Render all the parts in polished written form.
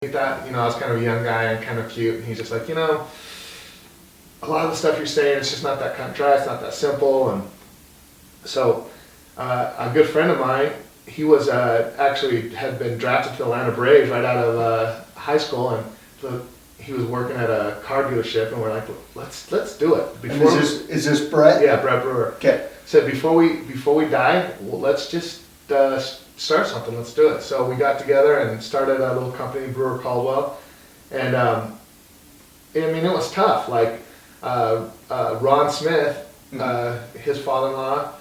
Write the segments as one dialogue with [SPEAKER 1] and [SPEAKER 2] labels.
[SPEAKER 1] He thought, I was kind of a young guy and kind of cute, and he's just like, a lot of the stuff you're saying, it's just not that cut and dry, it's not that simple. And so a good friend of mine, he was actually had been drafted to the Atlanta Braves right out of high school, and he was working at a car dealership, and we're like, let's do it.
[SPEAKER 2] Is this Brett?
[SPEAKER 1] Yeah, Brett Brewer.
[SPEAKER 2] Okay.
[SPEAKER 1] Said before we die, well, let's just start something. Let's do it. So we got together and started a little company, Brewer Caldwell, and it was tough. Like Ron Smith, his father-in-law,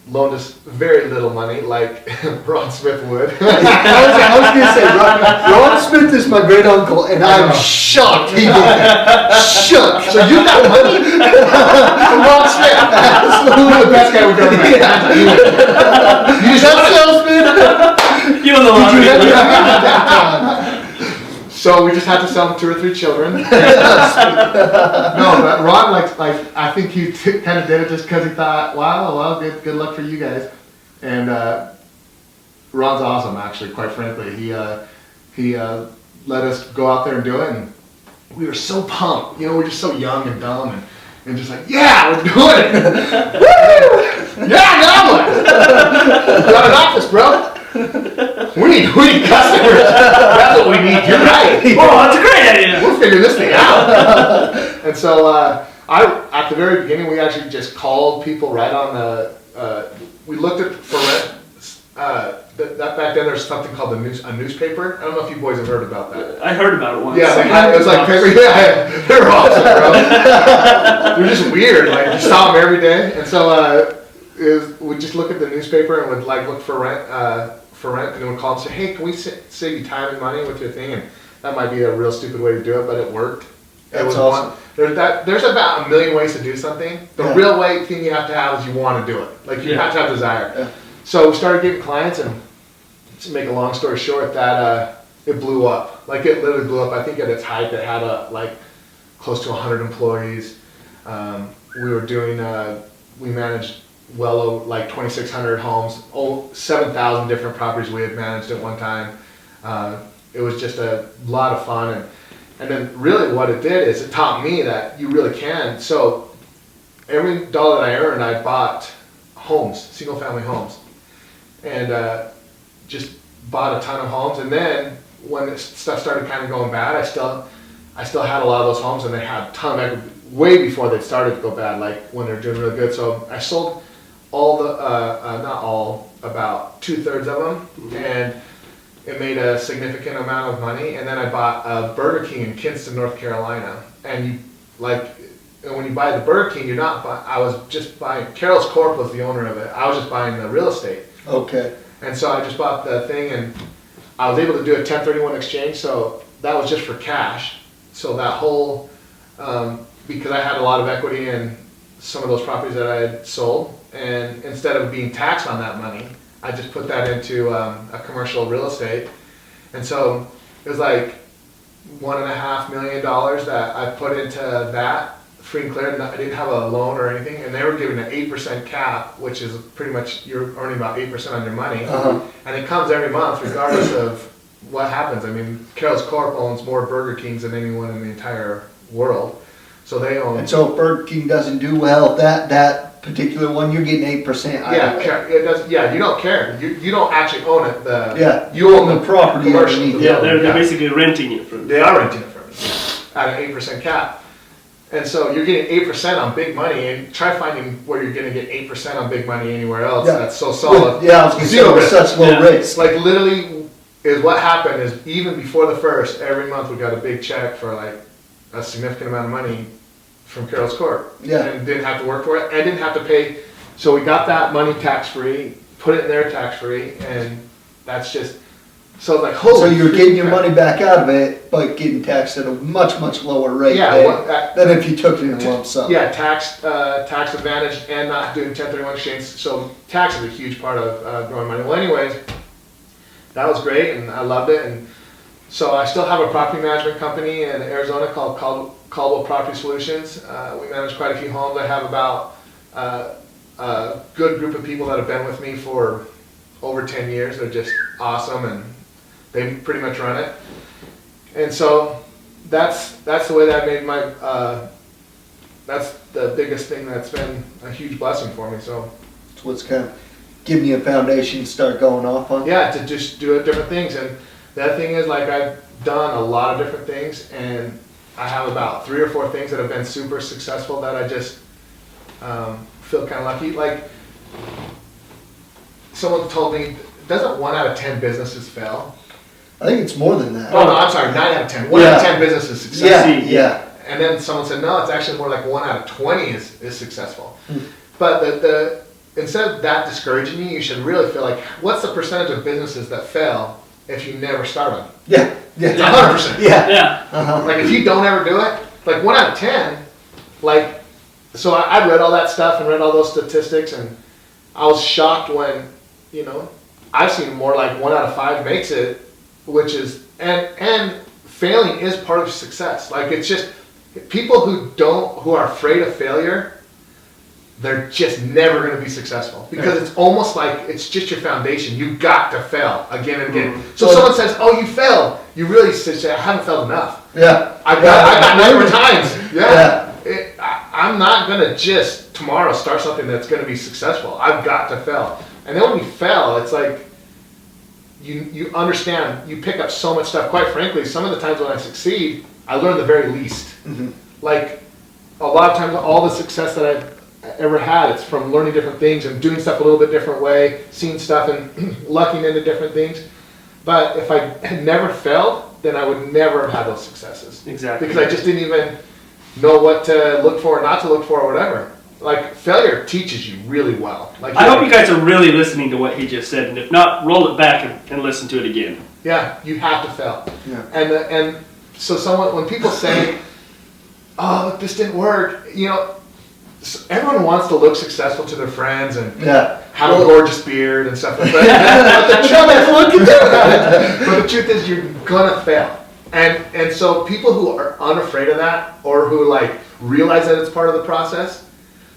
[SPEAKER 1] loaned us very little money, like Ron Smith would.
[SPEAKER 2] I was going to say, Ron Smith is my great uncle, and I'm shocked he did that. Shocked.
[SPEAKER 1] So you got money from Ron Smith? Absolutely the best guy we've ever met. You just salesman?
[SPEAKER 3] You don't know what
[SPEAKER 1] So we just had to sell him 2 or 3 children. No, but Ron, like I think he kind of did it just because he thought, wow, well, good luck for you guys. And Ron's awesome, actually. Quite frankly, he let us go out there and do it, and we were so pumped. We're just so young and dumb, and just like, yeah, we're doing it. Woo! Yeah, now what? Got an office, bro. We need customers. That's what we need. You're right.
[SPEAKER 3] Oh, that's a great idea.
[SPEAKER 1] We'll figure this thing out. And so at the very beginning, we actually just called people right on the. We looked at for rent. That back then there's something called a newspaper. I don't know if you boys have heard about that.
[SPEAKER 3] I heard about it once.
[SPEAKER 1] Yeah, it was like paper. Yeah, they're awesome, bro. They're just weird. Like you saw them every day, and so we'd just look at the newspaper and would like look for rent. And then we'd call and say, hey, can we save you time and money with your thing? And that might be a real stupid way to do it, but it worked.
[SPEAKER 2] That's awesome.
[SPEAKER 1] There's about a million ways to do something. The real thing you have to have is you want to do it. Like you have to have desire.
[SPEAKER 2] Yeah.
[SPEAKER 1] So we started getting clients, and to make a long story short, that it blew up. Like it literally blew up. I think at its height it had close to 100 employees. We managed well over 2,600 homes, 7,000 different properties we had managed at one time. It was just a lot of fun, and then really what it did is it taught me that you really can. So every dollar that I earned, I bought homes, single family homes, and just bought a ton of homes. And then when stuff started kind of going bad, I still had a lot of those homes, and they had a ton of equity way before they started to go bad, like when they're doing really good. So I sold all not all, about 2/3 of them, and it made a significant amount of money. And then I bought a Burger King in Kinston, North Carolina. And when you buy the Burger King, I was just buying, Carol's Corp was the owner of it. I was just buying the real estate.
[SPEAKER 2] Okay.
[SPEAKER 1] And so I just bought the thing, and I was able to do a 1031 exchange, so that was just for cash. So that whole, because I had a lot of equity in some of those properties that I had sold, and instead of being taxed on that money, I just put that into a commercial real estate. And so it was like $1.5 million that I put into that, free and clear. I didn't have a loan or anything, and they were giving an 8% cap, which is pretty much you're earning about 8% on your money. And it comes every month regardless of what happens. I mean, Carol's Corp owns more Burger Kings than anyone in the entire world. So they own.
[SPEAKER 2] And so if Burger King doesn't do well, that particular one, you're getting 8%.
[SPEAKER 1] It does. Yeah, you don't care. You don't actually own it.
[SPEAKER 2] You own the property.
[SPEAKER 3] Yeah, they're basically renting it from.
[SPEAKER 1] They are renting it from you at an 8% cap. And so you're getting 8% on big money, and try finding where you're going to get 8% on big money anywhere else. Yeah. That's so solid.
[SPEAKER 2] I was going to say such low rates.
[SPEAKER 1] Like literally, is what happened is even before the first, every month we got a big check for a significant amount of money from Carol's Corp.
[SPEAKER 2] Yeah.
[SPEAKER 1] And didn't have to work for it, and didn't have to pay. So we got that money tax free, put it in there tax free, and that's just. So like,
[SPEAKER 2] so you're getting your money back out of it, but getting taxed at a much lower rate than if you took it in a lump sum.
[SPEAKER 1] Yeah, tax advantage and not doing 1031 exchange. So tax is a huge part of growing money. Well, anyways, that was great, and I loved it. And so I still have a property management company in Arizona called Caldwell Property Solutions. We manage quite a few homes. I have about a good group of people that have been with me for over 10 years. They're just awesome, and they pretty much run it. And so that's the way that I made my, that's the biggest thing that's been a huge blessing for me, so.
[SPEAKER 2] It's what's kind of giving you a foundation to start going off on.
[SPEAKER 1] Yeah, to just do different things. And that thing is, like, I've done a lot of different things, and I have about 3 or 4 things that have been super successful that I just feel kind of lucky. Like, someone told me, doesn't 1 out of 10 businesses fail?
[SPEAKER 2] I think it's more than that.
[SPEAKER 1] Oh, no, I'm sorry, 9 out of 10. 1 out of 10 businesses succeed.
[SPEAKER 2] Yeah.
[SPEAKER 1] And then someone said, no, it's actually more like 1 out of 20 is successful. But the instead of that discouraging you, you should really feel like, what's the percentage of businesses that fail if you never start them?
[SPEAKER 2] Yeah.
[SPEAKER 1] It's 100%.
[SPEAKER 2] Yeah.
[SPEAKER 3] Yeah.
[SPEAKER 2] Uh-huh.
[SPEAKER 1] Like, if you don't ever do it, like 1 out of 10, like, so I read all that stuff and read all those statistics, and I was shocked when, you know, I've seen more like 1 out of 5 makes it, which is, and failing is part of success. Like, it's just, people who are afraid of failure, they're just never going to be successful, because it's almost like it's just your foundation. You've got to fail again and again. So if someone says, "Oh, you failed," you really say, "I haven't failed enough."
[SPEAKER 2] Yeah.
[SPEAKER 1] I've got a number of times. Yeah. I'm not going to just tomorrow start something that's going to be successful. I've got to fail. And then when you fail, it's like you understand. You pick up so much stuff. Quite frankly, some of the times when I succeed, I learn the very least.
[SPEAKER 2] Mm-hmm.
[SPEAKER 1] Like, a lot of times, all the success that I've ever had, it's from learning different things and doing stuff a little bit different way, seeing stuff and lucking into different things. But if I had never failed, then I would never have had those successes.
[SPEAKER 3] Exactly.
[SPEAKER 1] Because I just didn't even know what to look for or not to look for or whatever. Like, failure teaches you really well. Like,
[SPEAKER 3] I hope you guys are really listening to what he just said, and if not, roll it back and listen to it again.
[SPEAKER 1] Yeah, you have to fail.
[SPEAKER 2] Yeah.
[SPEAKER 1] And so when people say, "Oh, look, this didn't work," you know, everyone wants to look successful to their friends and have a gorgeous beard and stuff like that. But the truth is, you're gonna fail. And so people who are unafraid of that, or who like realize that it's part of the process,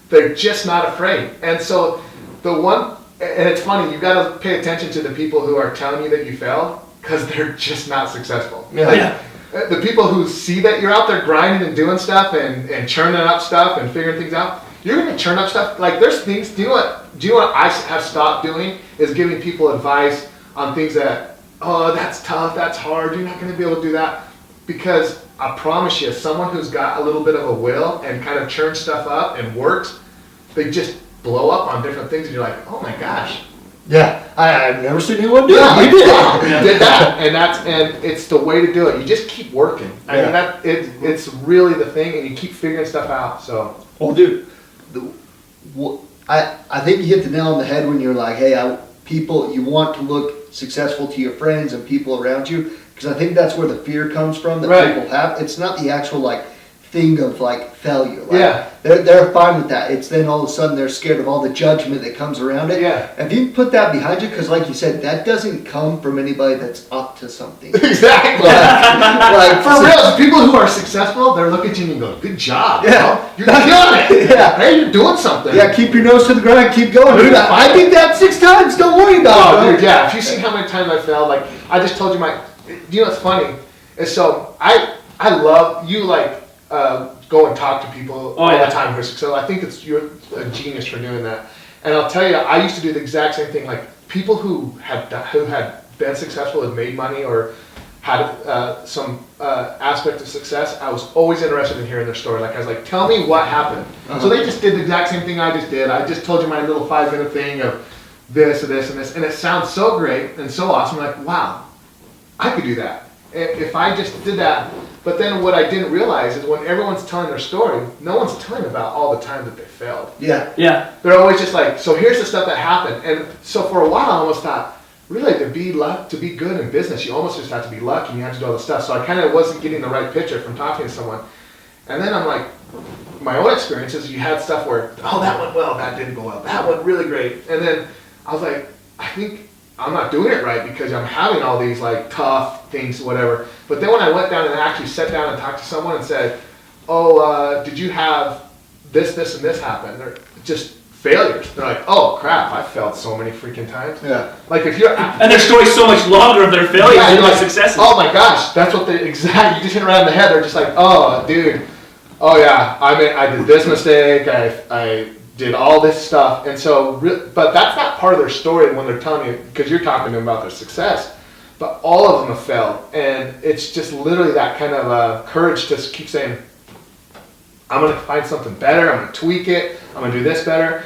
[SPEAKER 1] they're just not afraid. And so and it's funny, you gotta pay attention to the people who are telling you that you failed, because they're just not successful.
[SPEAKER 2] Yeah.
[SPEAKER 1] The people who see that you're out there grinding and doing stuff and churning up stuff and figuring things out, you're gonna churn up stuff. Like, there's things. Do you know what I have stopped doing? Is giving people advice on things that, oh, that's tough, that's hard, you're not gonna be able to do that. Because I promise you, someone who's got a little bit of a will and kind of churns stuff up and works, they just blow up on different things, and you're like, oh my gosh.
[SPEAKER 2] Yeah. I've never seen anyone do it.
[SPEAKER 1] Yeah,
[SPEAKER 2] You did.
[SPEAKER 1] you did that, and it's the way to do it. You just keep working. I mean, it's really the thing, and you keep figuring stuff out. So,
[SPEAKER 2] Well, dude, I think you hit the nail on the head when you're like, hey, you want to look successful to your friends and people around you, because I think that's where the fear comes from that people have. It's not the actual like thing of like failure. Like, they're fine with that. It's then all of a sudden they're scared of all the judgment that comes around it.
[SPEAKER 1] Yeah.
[SPEAKER 2] If you put that behind you, because like you said, that doesn't come from anybody that's up to something.
[SPEAKER 1] Exactly.
[SPEAKER 2] Like
[SPEAKER 1] for real, people who are successful, they're looking at you and go, "Good job,
[SPEAKER 2] Yeah.
[SPEAKER 1] you're killing it.
[SPEAKER 2] Yeah.
[SPEAKER 1] Hey, you're doing something."
[SPEAKER 2] Yeah, keep your nose to the ground, keep going. Dude, I did that 6 times. Don't worry about it.
[SPEAKER 1] Oh, dude, yeah. If you see how many times I failed, like I just told you you know what's funny is, so I love you, like go and talk to people all the time who are successful. I think you're a genius for doing that. And I'll tell you, I used to do the exact same thing. Like, people who had been successful, had made money, or had some aspect of success, I was always interested in hearing their story. Like, I was like, tell me what happened. So they just did the exact same thing I just did. I just told you my little 5-minute thing of this and this and this, and it sounds so great and so awesome. I'm like, wow, I could do that if I just did that. But then what I didn't realize is, when everyone's telling their story, no one's telling about all the time that they failed.
[SPEAKER 2] Yeah.
[SPEAKER 3] Yeah.
[SPEAKER 1] They're always just like, so here's the stuff that happened. And so for a while, I almost thought, really, to be good in business, you almost just have to be lucky, and you have to do all this stuff. So I kind of wasn't getting the right picture from talking to someone. And then I'm like, my own experiences, you had stuff where, oh, that went well, that didn't go well, that went really great. And then I was like, I think I'm not doing it right, because I'm having all these like tough things, whatever. But then when I went down and actually sat down and talked to someone and said, oh, did you have this, and this happen? Or just failures. They're like, oh crap, I failed so many freaking times.
[SPEAKER 2] Yeah.
[SPEAKER 1] Like if you're
[SPEAKER 3] And their story's so much longer of their failures
[SPEAKER 1] yeah,
[SPEAKER 3] than
[SPEAKER 1] you're
[SPEAKER 3] their
[SPEAKER 1] like,
[SPEAKER 3] successes.
[SPEAKER 1] oh my gosh, that's what they exactly. You just hit around the head. They're just like, oh dude, oh yeah, I did this mistake. I did all this stuff, and so but that's not part of their story when they're telling you, because you're talking to them about their success. But all of them have failed, and it's just literally that kind of courage to keep saying, I'm going to find something better, I'm going to tweak it, I'm going to do this better.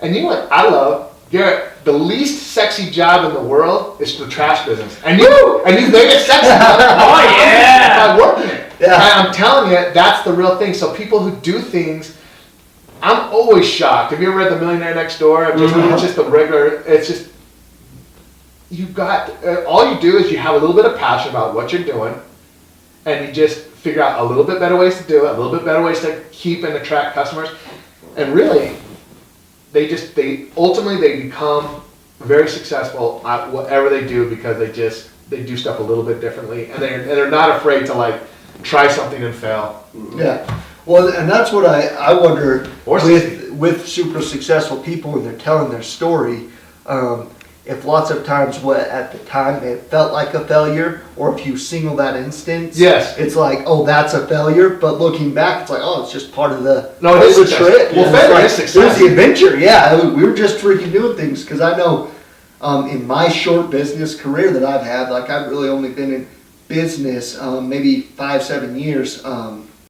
[SPEAKER 1] And you know what I love? Garrett, the least sexy job in the world is the trash business. And you made it sexy.
[SPEAKER 3] Oh, yeah.
[SPEAKER 1] By working it.
[SPEAKER 2] Yeah.
[SPEAKER 1] And I'm telling you, that's the real thing. So people who do things, I'm always shocked. Have you ever read The Millionaire Next Door? It's just a regular, it's just, you've got, all you do is you have a little bit of passion about what you're doing, and you just figure out a little bit better ways to do it, a little bit better ways to keep and attract customers. And really, they ultimately become very successful at whatever they do because they do stuff a little bit differently, and they're not afraid to like try something and fail.
[SPEAKER 2] Yeah. Well, and that's what I wonder
[SPEAKER 1] Or
[SPEAKER 2] with super successful people when they're telling their story. If lots of times what at the time it felt like a failure, or if you single that instance,
[SPEAKER 1] Yes.
[SPEAKER 2] it's like, oh, that's a failure. But looking back, it's like, oh, it's just part of the
[SPEAKER 1] No, it is
[SPEAKER 2] the
[SPEAKER 1] success.
[SPEAKER 2] trip.
[SPEAKER 1] Well,
[SPEAKER 2] And it's
[SPEAKER 1] failure
[SPEAKER 2] like,
[SPEAKER 1] is success.
[SPEAKER 2] It was the adventure. Yeah, we were just freaking doing things. Because I know in my short business career that I've had, like I've really only been in business maybe 5-7 years.